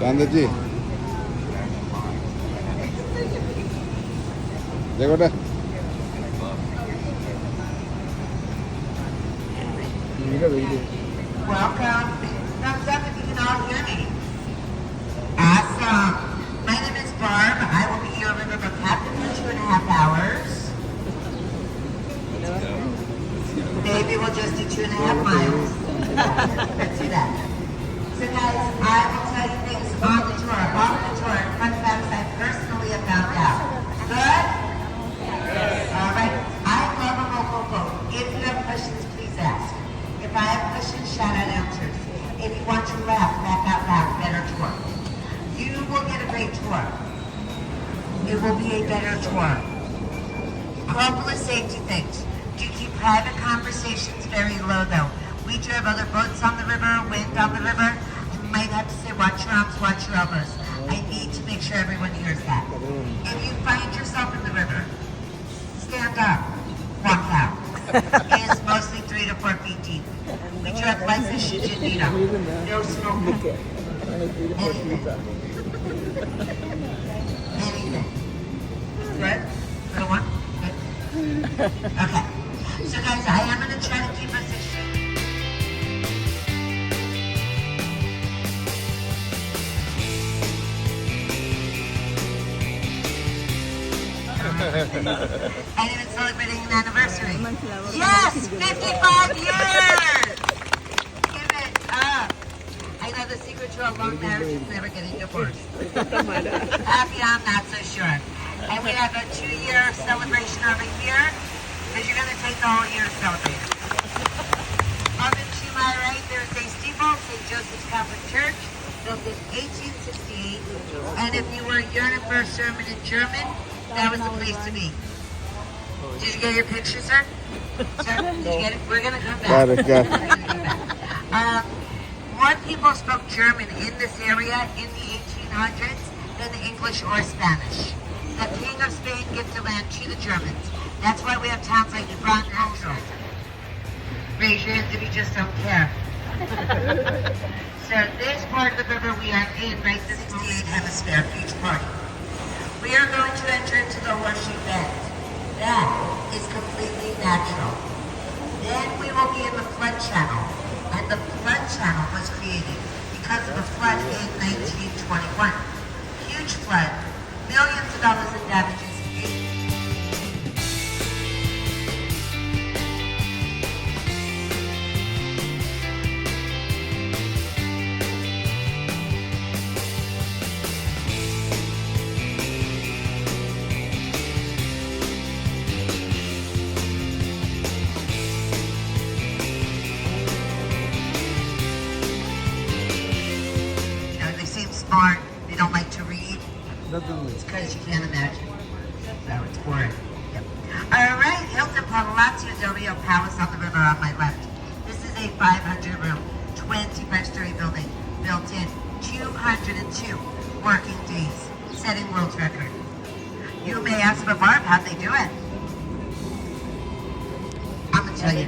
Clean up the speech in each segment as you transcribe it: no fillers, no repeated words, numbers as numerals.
Gandhiji দেখোটা Welcome. Thumbs up if you can all hear me. Awesome. My name is Barb. I will be your Riverwalk captain for 2.5 hours. Maybe we'll just do 2.5 miles. Let's do that. So guys, I will tell you things on the tour, off the tour, fun facts I personally have found out. Good? All right. I love a local vote. If you have questions, please ask. If I have questions, shout out answers. If you want to laugh out loud, better tour. You will get a great tour. It will be a better tour. Couple of safety things. Do keep private conversations very low though. We do have other boats on the river, wind on the river. You might have to say, watch your arms, watch your elbows. I need to make sure everyone hears that. If you find yourself in the river, stand up, walk out. It is mostly 3 to 4 feet deep. We do have lights that should you need them. No smoking. Anything. Anything. Good? Good one? Good? Okay. So guys, I am going to try to keep us as and even celebrating an anniversary. Yes, 55 years! Give it up. I know the secret to a long marriage is never getting divorced. Happy, I'm not so sure. And we have a 2-year celebration over here, because you're going to take the whole year to celebrate it. Over to my right, there's a steeple, St. Joseph's Catholic Church, built in 1868. And if you were yearning for a sermon in German, that was the place to be. Did you get your picture, sir? Sir, did you get it? We're going to come back. Got it, got it. We're gonna come back. More people spoke German in this area in the 1800s than English or Spanish. The King of Spain gifted land to the Germans. That's why we have towns like Gibraltar and Antwerp. Raise your hands if you just don't care. So this part of the river we are in, right, the 68 hemisphere, beach party. We are going to enter into the horseshoe bend. That is completely natural. Then we will be in the flood channel. And the flood channel was created because of a flood in 1921. Huge flood, millions of dollars in damages. Smart, they don't like to read. It's because you can't imagine. So it's boring. Yep. Alright, Hilton Palazzo del Rio Palace on the river on my left. This is a 500-room, 25-story building, built in 202 working days, setting world record. You may ask, but Barb, how'd they do it? I'm going to tell you.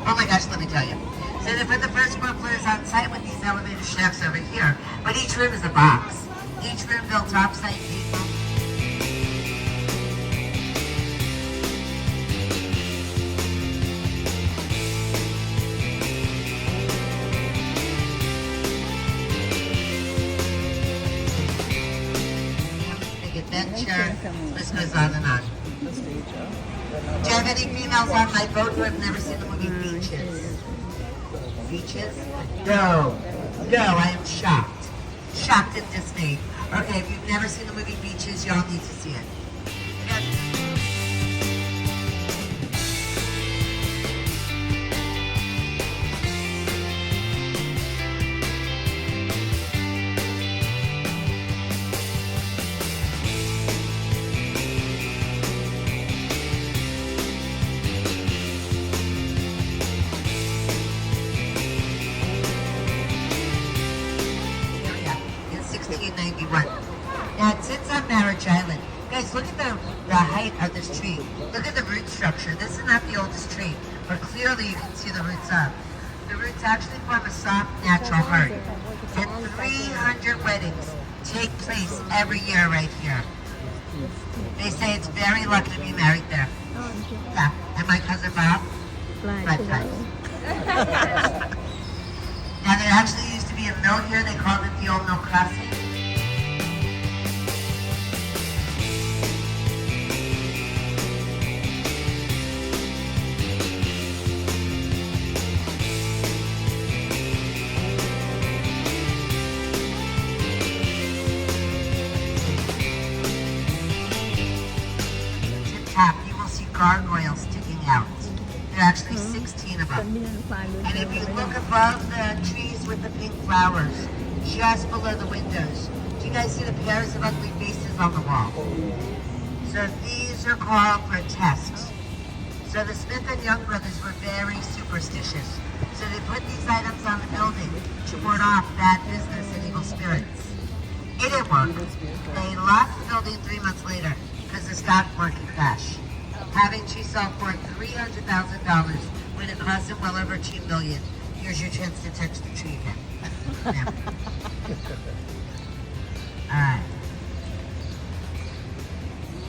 Oh my gosh, let me tell you. So they put the first 4 floors on site with these elevator shafts over here. But each room is a box. Each room built off-site. Big adventure. This goes on and on. Do you have any females on my boat who have never seen the movie Beaches? Beaches? No, I am shocked. Shocked and dismayed. Okay, if you've never seen the movie Beaches, y'all need to see it. In 1691. Now it sits on Marriage Island. Guys, look at the height of this tree. Look at the root structure. This is not the oldest tree, but clearly you can see the roots up. The roots actually form a soft, natural heart. And 300 weddings take place every year right here. They say it's very lucky to be married there. Yeah, and my cousin Bob, lifetime. Now there actually used to be a mill here, they called it the Old Mill Crossing. You will see gargoyles sticking out. There are actually 16 of them. And if you look above the trees with the pink flowers, just below the windows, do you guys see the pairs of ugly faces on the wall? So these are called grotesques. So the Smith and Young brothers were very superstitious. So they put these items on the building to ward off bad business and evil spirits. It didn't work. They lost the building 3 months later because the stock market crashed, having to sell for $300,000 when it cost them well over $2 million. Here's your chance to touch the tree again. Yeah. All right.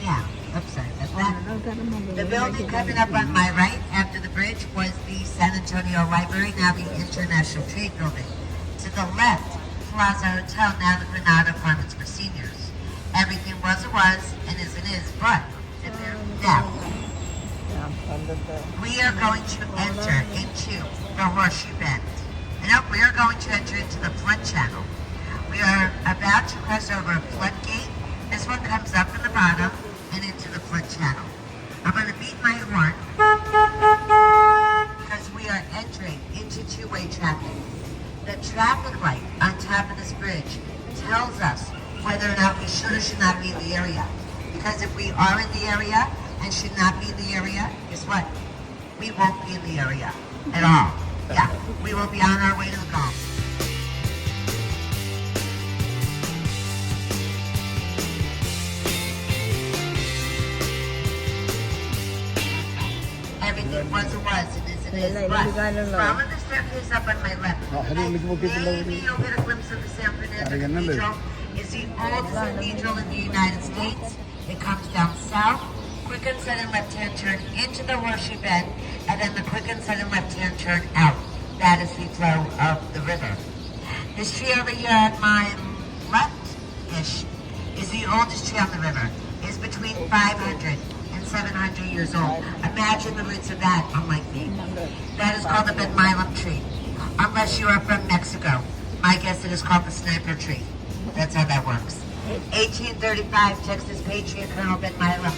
Now, oops, sorry, that's that. The building coming up on my right after the bridge was the San Antonio Library, now the International Trade Building. To the left, Plaza Hotel, now the Granada Apartments for seniors. Everything was and is but now we are going to enter into the Horseshoe Bend. And we are going to enter into the flood channel. We are about to cross over a floodgate. This one comes up in the bottom and into the flood channel. I'm going to beat my horn because we are entering into two-way traffic. The traffic light on top of this bridge tells us whether or not we should or should not be in the area. Because if we are in the area and should not be in the area, guess what? We won't be in the area at all. Yeah, we will be on our way to the Gulf. Everything was and is, but following the staircase up on my left, maybe you'll get a glimpse of the San Fernando Cathedral. It's the oldest cathedral in the United States. It comes down south, quick and sudden left-hand turn into the Horseshoe Bend, and then the quick and sudden left-hand turn out. That is the flow of the river. This tree over here at my left-ish is the oldest tree on the river. It's between 500 and 700 years old. Imagine the roots of that, unlike me. That is called the Ben Milam tree. Unless you are from Mexico. My guess it is called the sniper tree. That's how that works. 1835, Texas Patriot Colonel Ben Milam.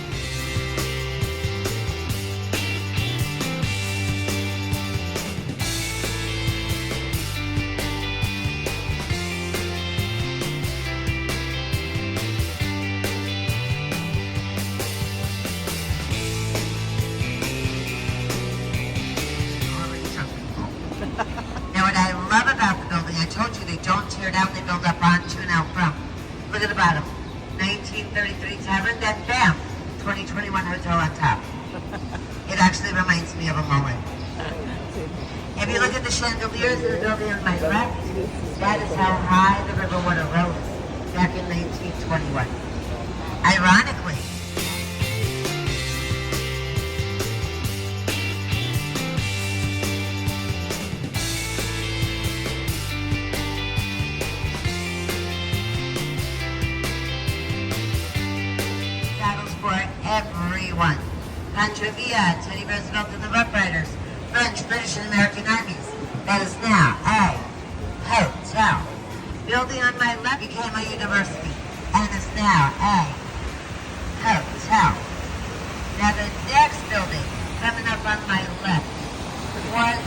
Now what I love about the building, I told you they don't tear down, they build up onto and out from. Look at the bottom. 1933 Tavern, then bam, 2021 Hotel on top. It actually reminds me of a mullet. If you look at the chandeliers in the building on my left, that is how high the river water rose back in 1921. Ironically, everyone. Pancho Villa, Teddy Roosevelt and the Rough Riders, French, British, and American armies. That is now a hotel. Building on my left became a university, and is now a hotel. Now the next building, coming up on my left, was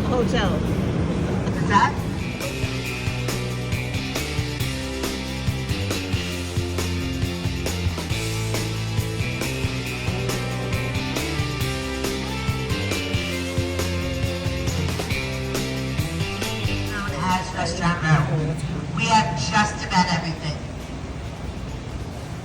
hotel. Is that? restaurant row. We have just about everything.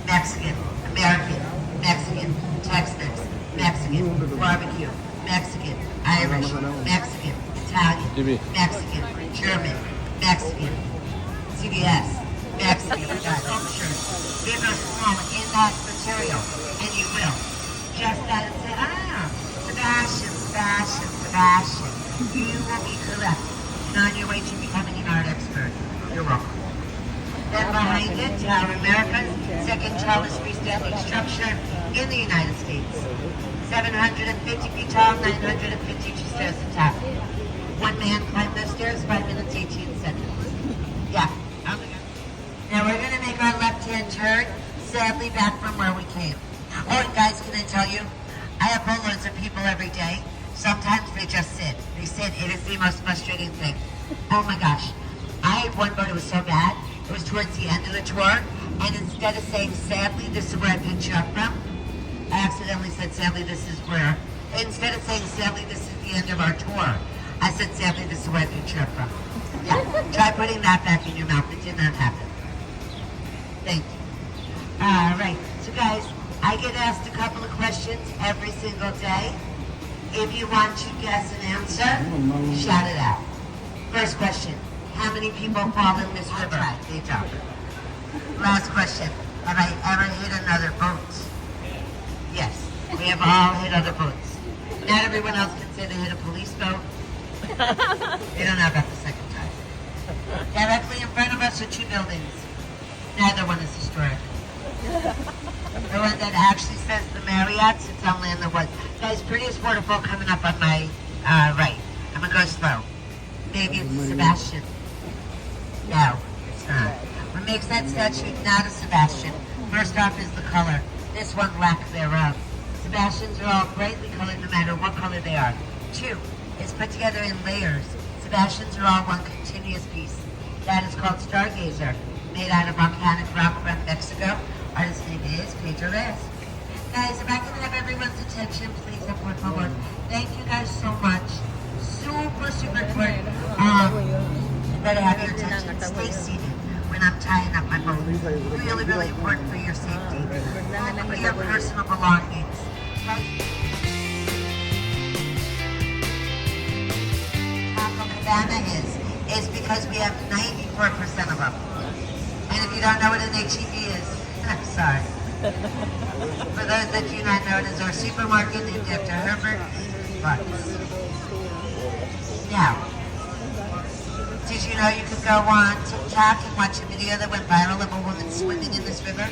Mexican, American, Mexican, Tex-Mex, Mexican, barbecue, Mexican, Irish, Mexican, Italian, Mexican, German, Mexican, CBS, Mexican, sculptures. Big or small in that material, and you will. Just that and say, Sebastian, Sebastian, Sebastian. You will be correct. And on your way to becoming an art expert. You're welcome. Then behind it, Tower America's second tallest freestanding structure in the United States. 750 feet tall, 952 stairs to top. One man climbed those stairs, 5 minutes, 18 seconds. Yeah. Now we're going to make our left-hand turn, sadly back from where we came. Oh, and guys, can I tell you, I have boatloads of people every day. Sometimes they just sit. They sit. It is the most frustrating thing. Oh my gosh. I had one boat, it was so bad. It was towards the end of the tour, and instead of saying, sadly, this is where I picked you up from, I accidentally said, sadly, this is where, instead of saying, sadly, this is the end of our tour, I said, sadly, this is where I picked you up from. Yeah, try putting that back in your mouth. It did not happen. Thank you. All right, so guys, I get asked a couple of questions every single day. If you want to guess an answer, shout it out. First question. How many people fall in this river? They don't. Last question. Have I ever hit another boat? Yes. We have all hit other boats. Not everyone else can say they hit a police boat. They don't know about the second time. Directly in front of us are 2 buildings. Neither one is historic. The one that actually says the Marriott sits on land that was. Guys, prettiest waterfall coming up on my right. I'm going to go slow. Maybe it's Sebastian. No, it's not. What makes that statue not a Sebastian? First off is the color. This one, lack thereof. Sebastians are all brightly colored no matter what color they are. 2, it's put together in layers. Sebastians are all one continuous piece. That is called Stargazer, made out of volcanic rock from Mexico. Artist's name is Pedro Reyes. Guys, if I can have everyone's attention, please, por favor. Thank you guys so much. Super, super important. Better have your attention. Stay seated when I'm tying up my boat. Really, really important for your safety. For your personal belongings. Taco Cabana is because we have 94% of them. And if you don't know what an HEB is, I'm sorry. For those that do not know, it is our supermarket named after Herbert E. Bucks. Now, did you know you could go on TikTok and watch a video that went viral of a woman swimming in this river?